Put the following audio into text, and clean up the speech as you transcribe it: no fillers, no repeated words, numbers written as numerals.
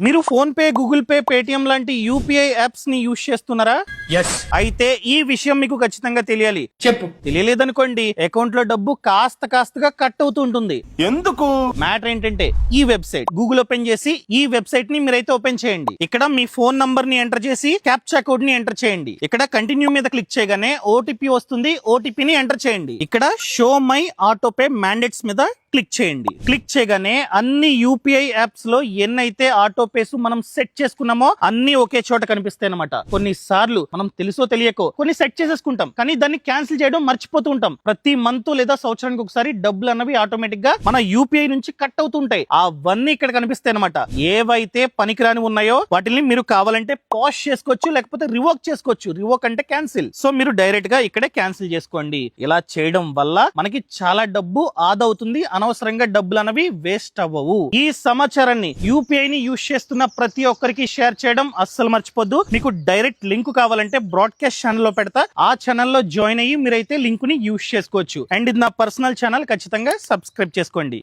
మీరు phone pay, Google pay, Paytm లాంటి UPI apps ని యూజ్ చేస్తున్నారా? ఎస్. అయితే ఈ విషయం మీకు ఖచ్చితంగా తెలియాలి. చెప్పు. తెలియలేదనుకోండి, అకౌంట్ లో డబ్బు కాస్తగా కట్ అవుతూ ఉంటుంది. ఎందుకు? మ్యాటర్ ఏంటంటే ఈ వెబ్సైట్ గూగుల్ ఓపెన్ చేసి ఈ వెబ్సైట్ ని మీరైతే ఓపెన్ చేయండి. ఇక్కడ మీ ఫోన్ నంబర్ ని ఎంటర్ చేసి క్యాప్చా కోడ్ ని ఎంటర్ చేయండి. ఇక్కడ కంటిన్యూ మీద క్లిక్ చేయగానే ఓటీపీ వస్తుంది. ఓటీపీ ని ఎంటర్ చేయండి. ఇక్కడ షో మై ఆటోపే మ్యాండేట్స్ మీద క్లిక్ చేయండి. క్లిక్ చేయగానే అన్ని యూపీఐ యాప్స్ లో ఎన్నైతే ఆటోపేస్ మనం సెట్ చేసుకున్నామో అన్ని ఒకే చోట కనిపిస్తాయి అన్నమాట. కొన్నిసార్లు మనం తెలుసో తెలియకో కొన్ని సెట్ చేసేసుకుంటాం, కానీ దాన్ని క్యాన్సిల్ చేయడం మర్చిపోతూ ఉంటాం. ప్రతి మంత్ లేదా సంవత్సరానికి ఒకసారి డబ్బులు అన్నవి ఆటోమేటిక్ గా మన యూపీఐ నుంచి కట్ అవుతుంటాయి. అవన్నీ ఇక్కడ కనిపిస్తాయి అన్నమాట. ఏవైతే పనికిరాని ఉన్నాయో వాటిని మీరు కావాలంటే పాజ్ చేసుకోవచ్చు, లేకపోతే రివోక్ చేసుకోవచ్చు. రివోక్ అంటే క్యాన్సిల్. సో మీరు డైరెక్ట్ గా ఇక్కడే క్యాన్సిల్ చేసుకోండి. ఇలా చేయడం వల్ల మనకి చాలా డబ్బు ఆదా అవుతుంది. అనవసరంగా డబ్బులు అనేవి వేస్ట్ అవ్వవు. ఈ సమాచారాన్ని యూపీఐ ని యూజ్ చేస్తున్న ప్రతి ఒక్కరికి షేర్ చేయడం అస్సలు మర్చిపోద్దు. మీకు డైరెక్ట్ లింక్ కావాలంటే బ్రాడ్కాస్ట్ ఛానల్ లో పెడతా. ఆ ఛానల్ లో జాయిన్ అయ్యి మీరైతే లింక్ ని యూజ్ చేసుకోవచ్చు. అండ్ ఇది నా పర్సనల్ ఛానల్, ఖచ్చితంగా సబ్స్క్రైబ్ చేసుకోండి.